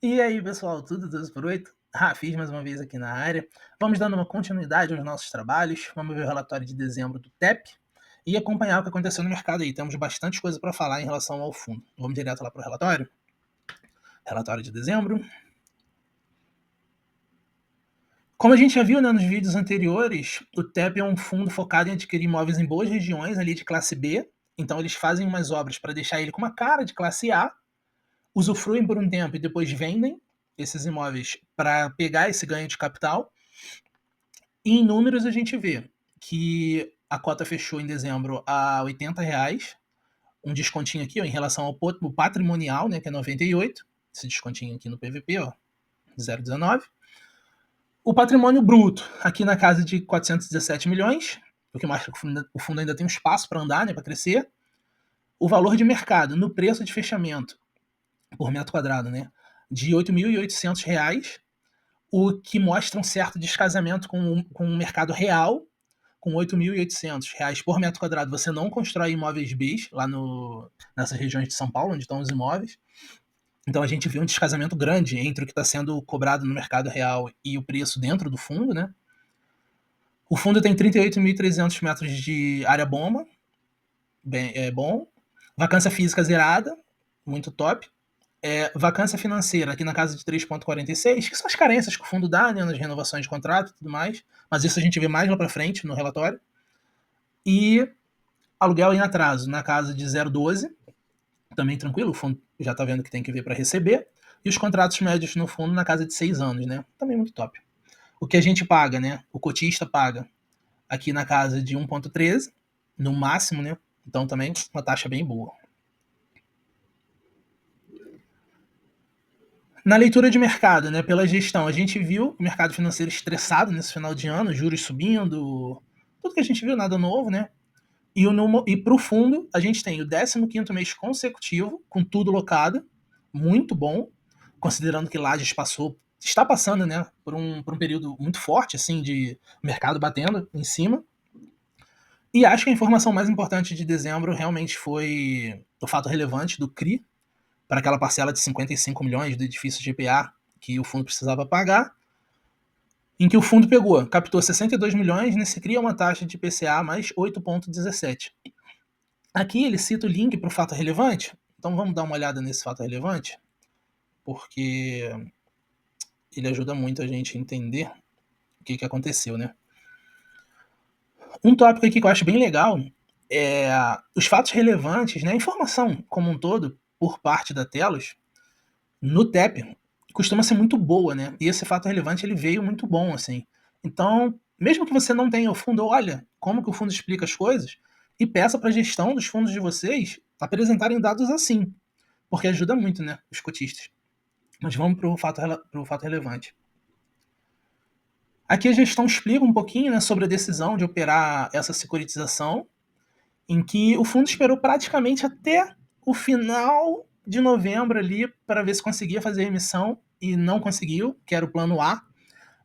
E aí, pessoal, tudo por 8? Rafis mais uma vez aqui na área. Vamos dando uma continuidade aos nossos trabalhos. Vamos ver o relatório de dezembro do TEP e acompanhar o que aconteceu no mercado aí. Temos bastante coisa para falar em relação ao fundo. Vamos direto lá para o relatório? Relatório de dezembro. Como a gente já viu, né, nos vídeos anteriores, o TEP é um fundo focado em adquirir imóveis em boas regiões ali de classe B. Então eles fazem umas obras para deixar ele com uma cara de classe A, usufruem por um tempo e depois vendem esses imóveis para pegar esse ganho de capital. E em números a gente vê que a cota fechou em dezembro a R$ 80, um descontinho aqui ó, em relação ao patrimonial, né, que é 98, esse descontinho aqui no PVP, ó, 0,19. O patrimônio bruto, aqui na casa de 417 milhões, o que mostra que o fundo ainda tem um espaço para andar, né, para crescer. O valor de mercado no preço de fechamento por metro quadrado, né, de R$ 8.800, o que mostra um certo descasamento com o mercado real. Com R$ 8.800 por metro quadrado, você não constrói imóveis Bs lá nessas regiões de São Paulo, onde estão os imóveis. Então a gente vê um descasamento grande entre o que está sendo cobrado no mercado real e o preço dentro do fundo, né? O fundo tem 38.300 metros de área bomba, é bom. Vacância física zerada, muito top. Vacância financeira aqui na casa de 3,46, que são as carências que o fundo dá, né, nas renovações de contrato e tudo mais, mas isso a gente vê mais lá para frente no relatório. E aluguel em atraso na casa de 0,12, também tranquilo, o fundo já está vendo que tem que ver para receber. E os contratos médios no fundo na casa de 6 anos, né? Também muito top. O que a gente paga, né? O cotista paga aqui na casa de 1,13, no máximo, né? Então também uma taxa bem boa. Na leitura de mercado, né, pela gestão, a gente viu o mercado financeiro estressado nesse final de ano, juros subindo, tudo que a gente viu, nada novo, né? E para o fundo, a gente tem o 15º mês consecutivo, com tudo locado, muito bom, considerando que Lages está passando, né, por um período muito forte, assim, de mercado batendo em cima. E acho que a informação mais importante de dezembro realmente foi o fato relevante do CRI, para aquela parcela de 55 milhões do edifício GPA que o fundo precisava pagar, em que o fundo captou 62 milhões, nesse CRI é uma taxa de IPCA mais 8,17. Aqui ele cita o link para o fato relevante, então vamos dar uma olhada nesse fato relevante, porque ele ajuda muito a gente a entender o que aconteceu, né? Um tópico aqui que eu acho bem legal é os fatos relevantes, né? A informação como um todo, por parte da Telos, no TEP, costuma ser muito boa, né? E esse fato relevante ele veio muito bom, assim. Então, mesmo que você não tenha o fundo, olha como que o fundo explica as coisas e peça para a gestão dos fundos de vocês apresentarem dados assim, porque ajuda muito, né, os cotistas. Mas vamos para o fato relevante. Aqui a gestão explica um pouquinho, né, sobre a decisão de operar essa securitização, em que o fundo esperou praticamente até o final de novembro ali para ver se conseguia fazer a emissão e não conseguiu, que era o plano A.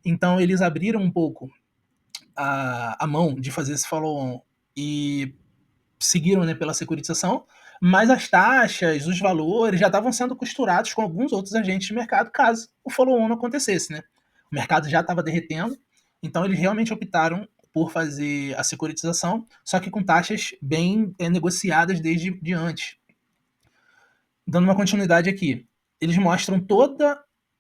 Então eles abriram um pouco a mão de fazer esse follow-on e seguiram, né, pela securitização, mas as taxas, os valores já estavam sendo costurados com alguns outros agentes de mercado caso o follow-on não acontecesse, né? O mercado já estava derretendo, então eles realmente optaram por fazer a securitização, só que com taxas bem negociadas desde de antes. Dando uma continuidade aqui, eles mostram todos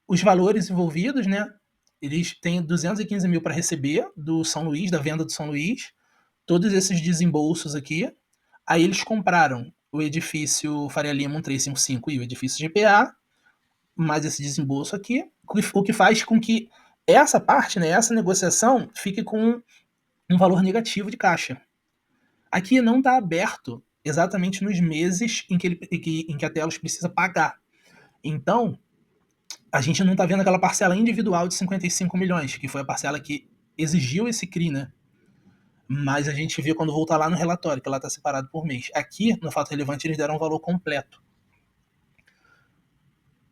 os valores envolvidos, né? Eles têm 215 mil para receber do São Luís, da venda do São Luís, todos esses desembolsos aqui. Aí eles compraram o edifício Faria Lima 1355 e o edifício GPA, mais esse desembolso aqui, o que faz com que essa parte, né, essa negociação, fique com um valor negativo de caixa. Aqui não está aberto exatamente nos meses em que a Telos precisa pagar. Então, a gente não está vendo aquela parcela individual de 55 milhões, que foi a parcela que exigiu esse CRI, né? Mas a gente vê quando voltar lá no relatório, que ela está separado por mês. Aqui, no fato relevante, eles deram um valor completo.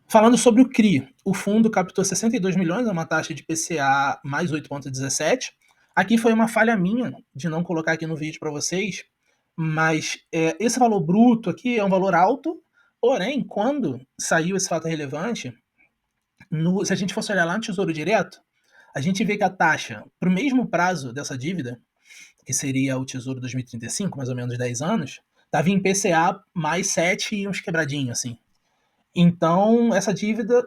Falando sobre o CRI, o fundo captou 62 milhões, é uma taxa de PCA mais 8,17. Aqui foi uma falha minha de não colocar aqui no vídeo para vocês, mas esse valor bruto aqui é um valor alto, porém, quando saiu esse fato relevante, Se a gente fosse olhar lá no Tesouro Direto, a gente vê que a taxa para o mesmo prazo dessa dívida, que seria o Tesouro 2035, mais ou menos 10 anos, estava em IPCA mais 7 e uns quebradinhos, assim. Então, essa dívida,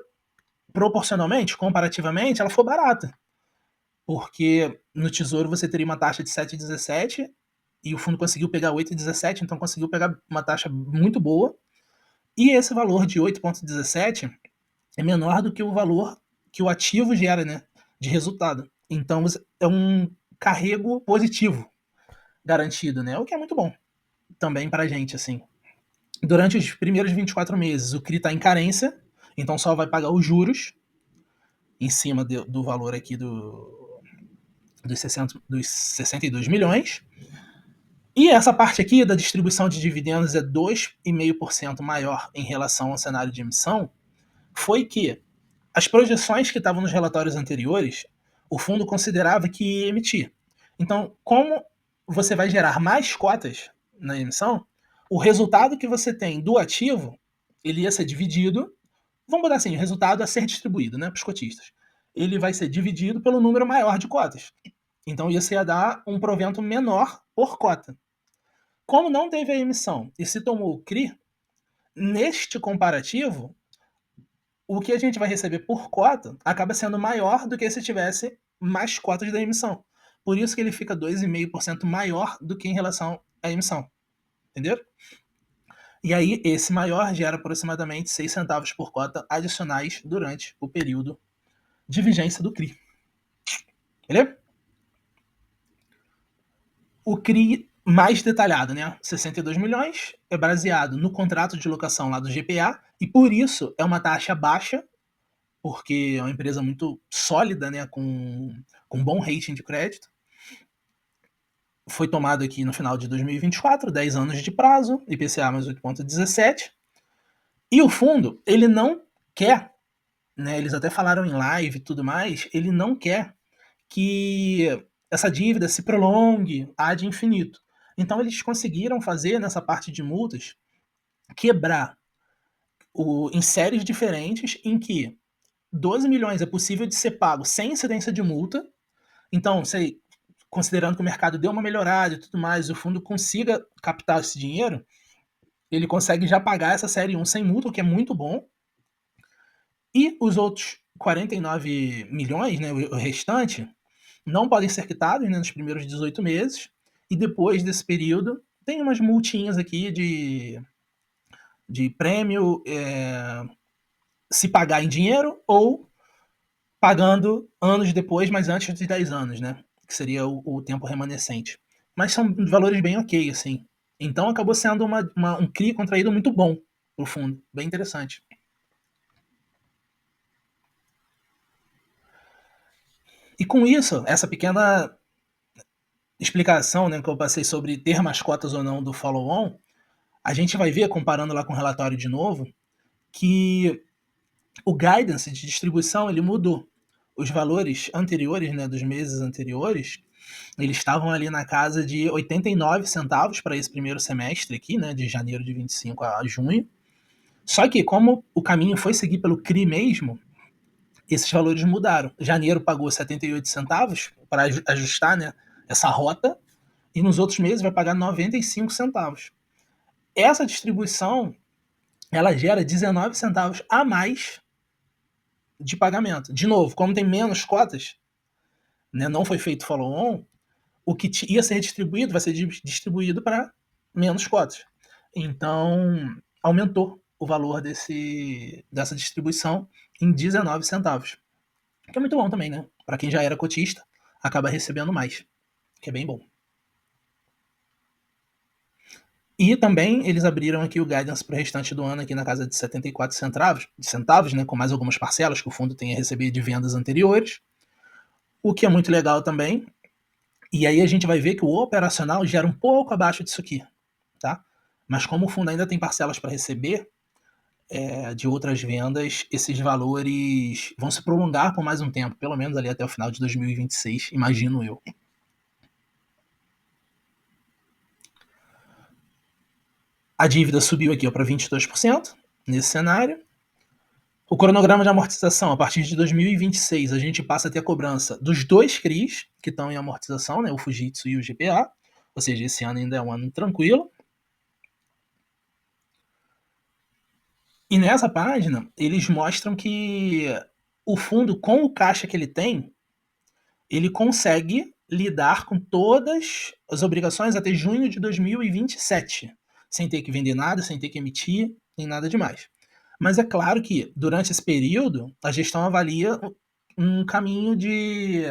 proporcionalmente, comparativamente, ela foi barata. Porque no Tesouro você teria uma taxa de 7,17 e o fundo conseguiu pegar 8,17, então conseguiu pegar uma taxa muito boa. E esse valor de 8,17 é menor do que o valor que o ativo gera, né, de resultado. Então é um carrego positivo garantido, né, o que é muito bom também para a gente, assim. Durante os primeiros 24 meses, o CRI está em carência, então só vai pagar os juros em cima do valor aqui dos 62 milhões. E essa parte aqui da distribuição de dividendos é 2,5% maior em relação ao cenário de emissão, foi que as projeções que estavam nos relatórios anteriores, o fundo considerava que ia emitir. Então, como você vai gerar mais cotas na emissão, o resultado que você tem do ativo, ele ia ser dividido, vamos botar assim, o resultado a ser distribuído, né, para os cotistas. Ele vai ser dividido pelo número maior de cotas. Então, isso ia dar um provento menor por cota. Como não teve a emissão e se tomou o CRI, neste comparativo, o que a gente vai receber por cota acaba sendo maior do que se tivesse mais cotas da emissão. Por isso que ele fica 2,5% maior do que em relação à emissão. Entenderam? E aí, esse maior gera aproximadamente 6 centavos por cota adicionais durante o período de vigência do CRI. Beleza? O CRI mais detalhado, né? 62 milhões, é baseado no contrato de locação lá do GPA, e por isso é uma taxa baixa, porque é uma empresa muito sólida, né? Com bom rating de crédito. Foi tomado aqui no final de 2024, 10 anos de prazo, IPCA mais 8,17. E o fundo, ele não quer, né? Eles até falaram em live e tudo mais, ele não quer que essa dívida se prolongue ad infinito. Então eles conseguiram fazer nessa parte de multas quebrar em séries diferentes em que 12 milhões é possível de ser pago sem incidência de multa. Então, sei, considerando que o mercado deu uma melhorada e tudo mais, o fundo consiga captar esse dinheiro, ele consegue já pagar essa série 1 sem multa, o que é muito bom. E os outros 49 milhões, né, o restante, não podem ser quitados, né, nos primeiros 18 meses. E depois desse período, tem umas multinhas aqui de prêmio, se pagar em dinheiro ou pagando anos depois, mas antes de 10 anos, né? Que seria o tempo remanescente. Mas são valores bem ok, assim. Então acabou sendo um CRI contraído muito bom pro fundo. Bem interessante. E com isso, essa pequena explicação, né, que eu passei sobre ter mascotas ou não do follow-on, a gente vai ver, comparando lá com o relatório de novo, que o guidance de distribuição ele mudou. Os valores anteriores, né, dos meses anteriores, eles estavam ali na casa de 89 centavos para esse primeiro semestre aqui, né, de janeiro de 25 a junho. Só que como o caminho foi seguir pelo CRI mesmo, esses valores mudaram. Janeiro pagou 78 centavos para ajustar, né, essa rota, e nos outros meses vai pagar 95 centavos. Essa distribuição ela gera 19 centavos a mais de pagamento. De novo, como tem menos cotas, né, não foi feito follow-on, o que ia ser distribuído vai ser distribuído para menos cotas. Então, aumentou o valor dessa distribuição em 19 centavos. Que é muito bom também, né? Para quem já era cotista, acaba recebendo mais, que é bem bom. E também eles abriram aqui o guidance para o restante do ano aqui na casa de 74 centavos, né, com mais algumas parcelas que o fundo tem a receber de vendas anteriores, o que é muito legal também. E aí a gente vai ver que o operacional gera um pouco abaixo disso aqui, tá? Mas como o fundo ainda tem parcelas para receber de outras vendas, esses valores vão se prolongar por mais um tempo, pelo menos ali até o final de 2026, imagino eu. A dívida subiu aqui para 22% nesse cenário. O cronograma de amortização, a partir de 2026, a gente passa a ter a cobrança dos dois CRIs que estão em amortização, né, o Fujitsu e o GPA, ou seja, esse ano ainda é um ano tranquilo. E nessa página, eles mostram que o fundo, com o caixa que ele tem, ele consegue lidar com todas as obrigações até junho de 2027, sem ter que vender nada, sem ter que emitir, nem nada demais. Mas é claro que, durante esse período, a gestão avalia um caminho de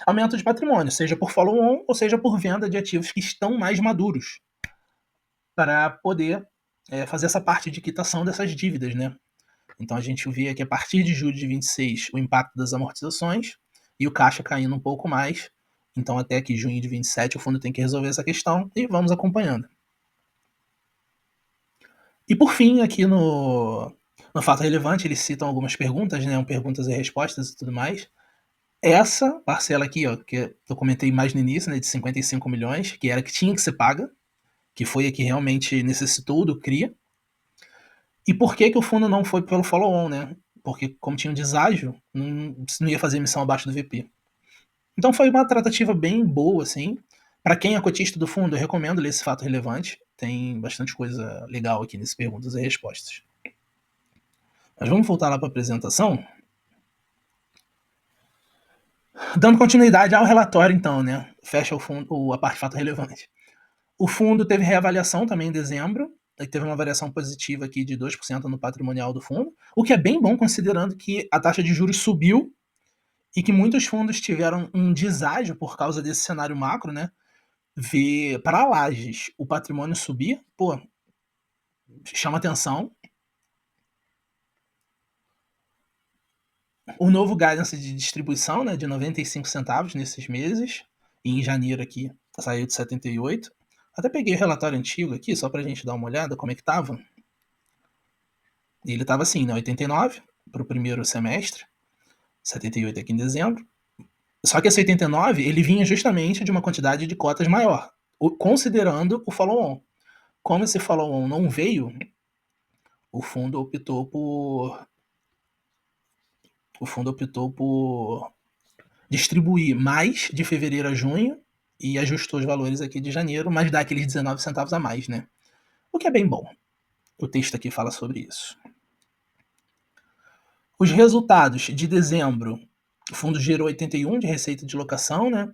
aumento de patrimônio, seja por follow-on ou seja por venda de ativos que estão mais maduros, para poder fazer essa parte de quitação dessas dívidas, né? Então a gente vê que a partir de julho de 26 o impacto das amortizações e o caixa caindo um pouco mais. Então até que junho de 27 o fundo tem que resolver essa questão e vamos acompanhando. E por fim, aqui no fato relevante, eles citam algumas perguntas, né? Perguntas e respostas e tudo mais. Essa parcela aqui, ó, que eu comentei mais no início, né, de 55 milhões, que era que tinha que ser paga, que foi a que realmente necessitou do CRI. E por que o fundo não foi pelo follow-on, né? Porque como tinha um deságio, não ia fazer emissão abaixo do VP. Então foi uma tratativa bem boa, assim. Para quem é cotista do fundo, eu recomendo ler esse fato relevante. Tem bastante coisa legal aqui nessas perguntas e respostas. Mas vamos voltar lá para a apresentação. Dando continuidade ao relatório, então, né? Fecha o fundo, a parte de fato relevante. O fundo teve reavaliação também em dezembro, teve uma variação positiva aqui de 2% no patrimonial do fundo, o que é bem bom considerando que a taxa de juros subiu e que muitos fundos tiveram um deságio por causa desse cenário macro, né? Ver para Lages o patrimônio subir, pô, chama atenção. O novo guidance de distribuição, né, de 95 centavos nesses meses, e em janeiro aqui saiu de 78. Até peguei o relatório antigo aqui, só pra gente dar uma olhada como é que tava. E ele tava assim, né, 89 para o primeiro semestre, 78 aqui em dezembro. Só que esse 89, ele vinha justamente de uma quantidade de cotas maior, considerando o follow-on. Como esse follow-on não veio, o fundo optou por distribuir mais de fevereiro a junho e ajustou os valores aqui de janeiro, mas dá aqueles 19 centavos a mais, né? O que é bem bom. O texto aqui fala sobre isso. Os resultados de dezembro, o fundo gerou 81 de receita de locação, né?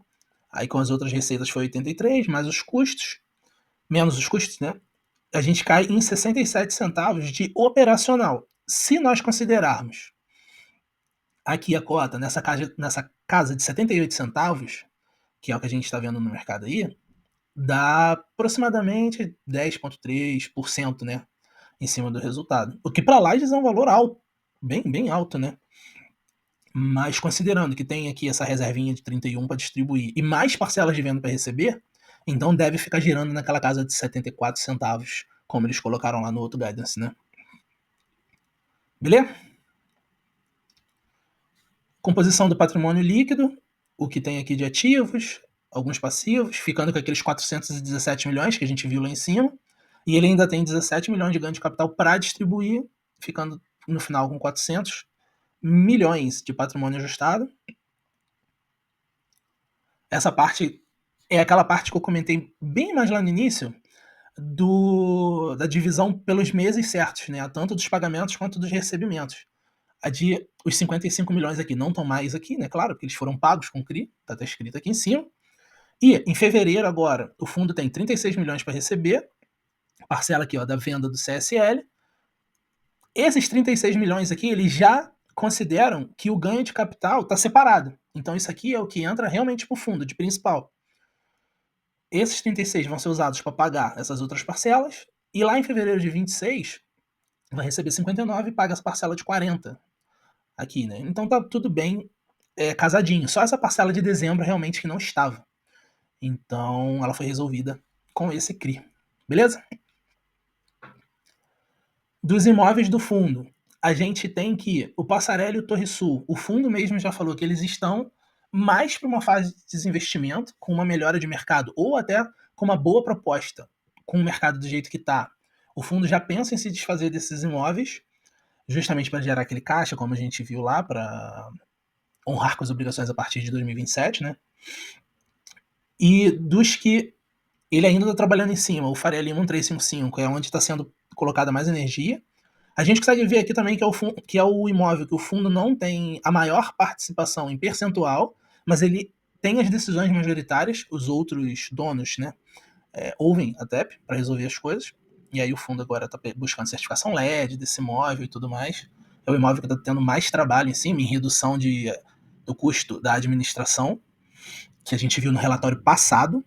Aí com as outras receitas foi 83, mais os custos, menos os custos, né? A gente cai em 67 centavos de operacional. Se nós considerarmos aqui a cota nessa casa de 78 centavos, que é o que a gente está vendo no mercado aí, dá aproximadamente 10,3%, né? Em cima do resultado. O que para Lages é um valor alto, bem alto, né? Mas considerando que tem aqui essa reservinha de 31 para distribuir e mais parcelas de venda para receber, então deve ficar girando naquela casa de 74 centavos, como eles colocaram lá no outro guidance, né? Beleza? Composição do patrimônio líquido, o que tem aqui de ativos, alguns passivos, ficando com aqueles 417 milhões que a gente viu lá em cima, e ele ainda tem 17 milhões de ganho de capital para distribuir, ficando no final com 400 milhões de patrimônio ajustado. Essa parte é aquela parte que eu comentei bem mais lá no início, da divisão pelos meses certos, né? Tanto dos pagamentos quanto dos recebimentos. Os 55 milhões aqui não estão mais aqui, né? Claro, porque eles foram pagos com CRI, tá até escrito aqui em cima. E em fevereiro agora, o fundo tem 36 milhões para receber, parcela aqui ó, da venda do CSL. Esses 36 milhões aqui, eles já consideram que o ganho de capital está separado. Então isso aqui é o que entra realmente para o fundo de principal. Esses 36 vão ser usados para pagar essas outras parcelas, e lá em fevereiro de 26 vai receber 59 e paga essa parcela de 40 aqui, né? Então tá tudo bem casadinho. Só essa parcela de dezembro realmente que não estava. Então ela foi resolvida com esse CRI. Beleza? Dos imóveis do fundo, a gente tem que o Passarelli e o Torre Sul, o fundo mesmo já falou que eles estão mais para uma fase de desinvestimento, com uma melhora de mercado, ou até com uma boa proposta, com o mercado do jeito que está. O fundo já pensa em se desfazer desses imóveis. justamente para gerar aquele caixa, como a gente viu lá, para honrar com as obrigações a partir de 2027, né? E dos que ele ainda está trabalhando em cima, o Faria Lima 1355 é onde está sendo colocada mais energia. A gente consegue ver aqui também que é o imóvel que o fundo não tem a maior participação em percentual, mas ele tem as decisões majoritárias, os outros donos, né, ouvem a TEP para resolver as coisas, e aí o fundo agora está buscando certificação LED desse imóvel e tudo mais. É o imóvel que está tendo mais trabalho em cima, em redução do custo da administração, que a gente viu no relatório passado,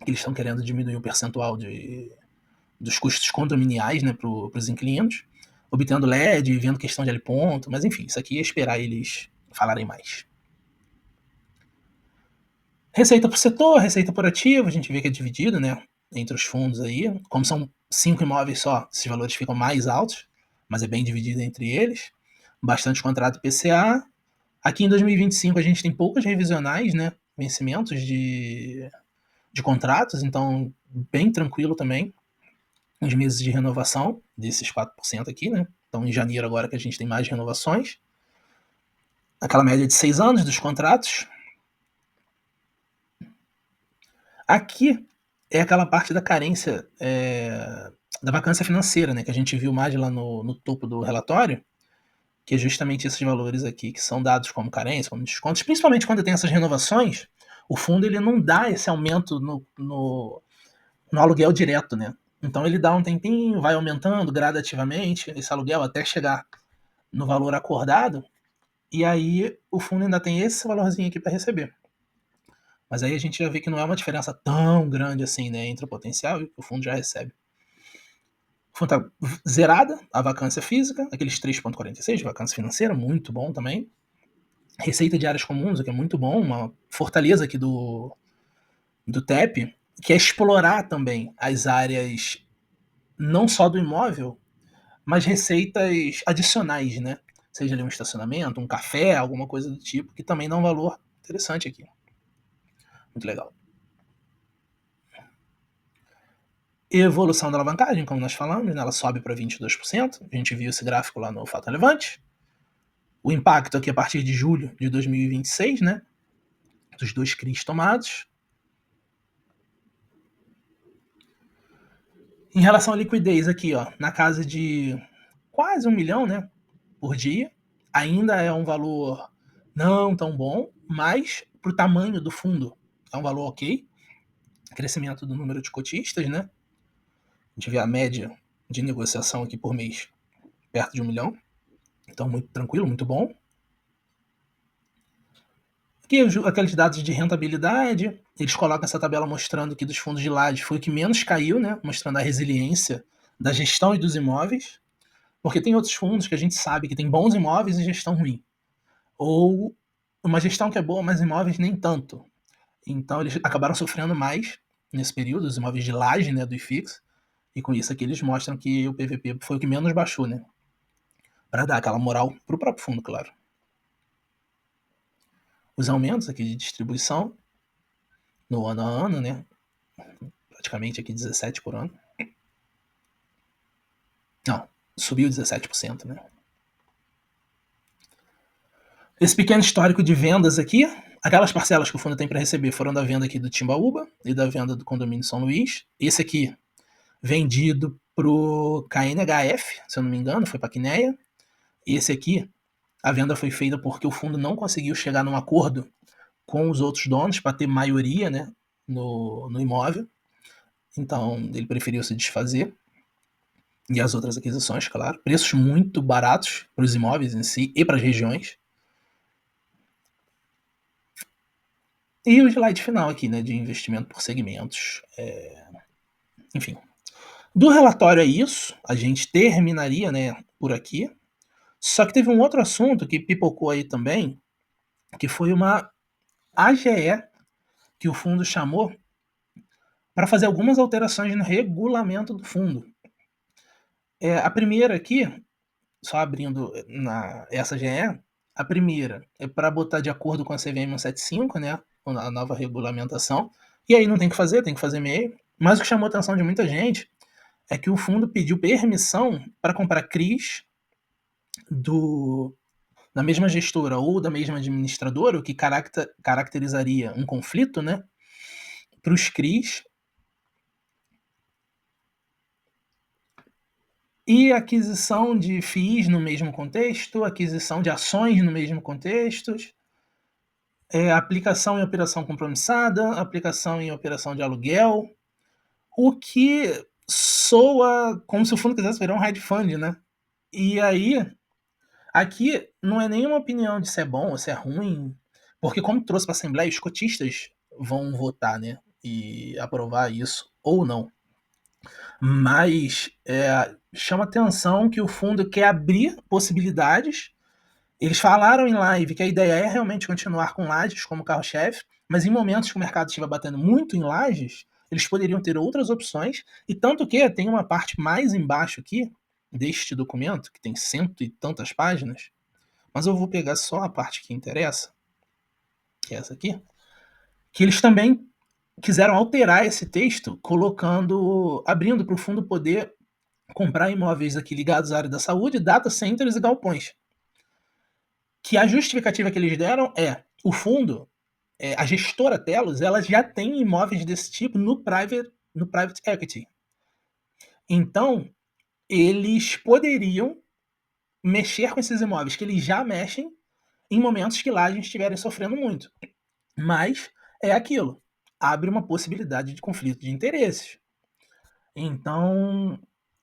que eles estão querendo diminuir o percentual dos custos condominiais, né, para os inquilinos, obtendo LED, vendo questão de L ponto, mas enfim, isso aqui é esperar eles falarem mais. Receita por setor, receita por ativo, a gente vê que é dividido, né, entre os fundos aí. Como são 5 imóveis só, esses valores ficam mais altos, mas é bem dividido entre eles. Bastante contrato PCA. Aqui em 2025 a gente tem poucas revisionais, né, vencimentos de contratos, então bem tranquilo também. Os meses de renovação desses 4% aqui, né? Então, em janeiro, agora que a gente tem mais renovações. Aquela média de 6 anos dos contratos. Aqui é aquela parte da carência, da vacância financeira, né? Que a gente viu mais lá no topo do relatório, que é justamente esses valores aqui, que são dados como carência, como descontos, principalmente quando tem essas renovações, o fundo ele não dá esse aumento no aluguel direto, né? Então ele dá um tempinho, vai aumentando gradativamente esse aluguel até chegar no valor acordado, e aí o fundo ainda tem esse valorzinho aqui para receber. Mas aí a gente já vê que não é uma diferença tão grande assim, né, entre o potencial e o que o fundo já recebe. O fundo está zerada, a vacância física, aqueles 3,46 de vacância financeira, muito bom também. Receita de áreas comuns, o que é muito bom, uma fortaleza aqui do TEP, que é explorar também as áreas não só do imóvel, mas receitas adicionais, né? Seja ali um estacionamento, um café, alguma coisa do tipo, que também dá um valor interessante aqui. Muito legal. Evolução da alavancagem, como nós falamos, né, ela sobe para 22%. A gente viu esse gráfico lá no Fato Relevante. O impacto aqui a partir de julho de 2026, né? Dos 2 CRIs tomados. Em relação à liquidez aqui, ó, na casa de quase 1 milhão, né? Por dia. Ainda é um valor não tão bom, mas para o tamanho do fundo é um valor ok. Crescimento do número de cotistas, né? A gente vê a média de negociação aqui por mês perto de 1 milhão. Então, muito tranquilo, muito bom. Aqui aqueles dados de rentabilidade, eles colocam essa tabela mostrando que dos fundos de laje foi o que menos caiu, né? Mostrando a resiliência da gestão e dos imóveis. Porque tem outros fundos que a gente sabe que tem bons imóveis e gestão ruim. Ou uma gestão que é boa, mas imóveis nem tanto. Então, eles acabaram sofrendo mais nesse período, os imóveis de laje, né, do IFIX. E com isso aqui eles mostram que o PVP foi o que menos baixou, né? Para dar aquela moral para o próprio fundo, claro. Os aumentos aqui de distribuição no ano a ano, né? Praticamente aqui 17 por ano. Não, subiu 17%, né? Esse pequeno histórico de vendas aqui, aquelas parcelas que o fundo tem para receber foram da venda aqui do Timbaúba e da venda do condomínio São Luís. Esse aqui, vendido pro KNHF, se eu não me engano, foi para a Quineia. Esse aqui, a venda foi feita porque o fundo não conseguiu chegar num acordo com os outros donos para ter maioria, né, no imóvel. Então, ele preferiu se desfazer. E as outras aquisições, claro. Preços muito baratos para os imóveis em si e para as regiões. E o slide final aqui, né, de investimento por segmentos. Enfim. Do relatório é isso. A gente terminaria, né, por aqui. Só que teve um outro assunto que pipocou aí também, que foi uma AGE que o fundo chamou para fazer algumas alterações no regulamento do fundo. A primeira aqui, só abrindo essa GE, a primeira é para botar de acordo com a CVM 175, né, a nova regulamentação, e aí não tem que fazer, tem que fazer meio. Mas o que chamou a atenção de muita gente é que o fundo pediu permissão para comprar CRIs da mesma gestora ou da mesma administradora, o que caracterizaria um conflito, né, para os CRIs. E aquisição de FIIs no mesmo contexto, aquisição de ações no mesmo contexto, aplicação em operação compromissada, aplicação em operação de aluguel, o que soa como se o fundo quisesse virar um hedge fund, né? E aí, aqui não é nenhuma opinião de se é bom ou se é ruim, porque como trouxe para a Assembleia, os cotistas vão votar, né? E aprovar isso ou não. Mas chama atenção que o fundo quer abrir possibilidades. Eles falaram em live que a ideia é realmente continuar com lajes como carro-chefe, mas em momentos que o mercado estiver batendo muito em lajes, eles poderiam ter outras opções, e tanto que tem uma parte mais embaixo aqui deste documento, que tem cento e tantas páginas, mas eu vou pegar só a parte que interessa, que é essa aqui, que eles também quiseram alterar esse texto, abrindo para o fundo poder comprar imóveis aqui ligados à área da saúde, data centers e galpões. Que a justificativa que eles deram é o fundo, a gestora Telos, ela já tem imóveis desse tipo no private equity. Então, eles poderiam mexer com esses imóveis que eles já mexem em momentos que lá a gente estiverem sofrendo muito. Mas é aquilo, abre uma possibilidade de conflito de interesses. Então,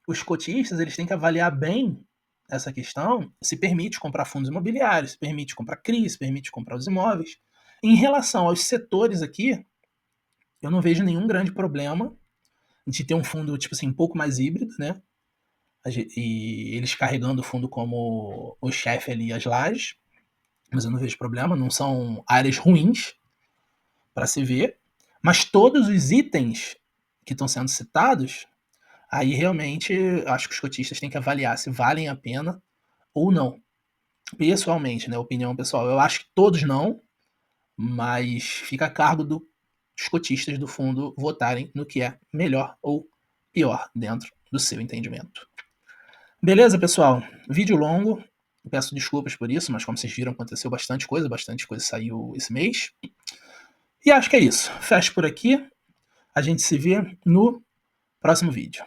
os cotistas eles têm que avaliar bem essa questão, se permite comprar fundos imobiliários, se permite comprar CRI, se permite comprar os imóveis. Em relação aos setores aqui, eu não vejo nenhum grande problema de ter um fundo, tipo assim, um pouco mais híbrido, né? E eles carregando o fundo como o chefe ali, as lajes, mas eu não vejo problema, não são áreas ruins para se ver, mas todos os itens que estão sendo citados, aí realmente acho que os cotistas têm que avaliar se valem a pena ou não. Pessoalmente, né? Opinião pessoal. Eu acho que todos não, mas fica a cargo dos cotistas do fundo votarem no que é melhor ou pior dentro do seu entendimento. Beleza, pessoal? Vídeo longo. Peço desculpas por isso, mas como vocês viram, aconteceu bastante coisa saiu esse mês. E acho que é isso. Fecho por aqui. A gente se vê no próximo vídeo.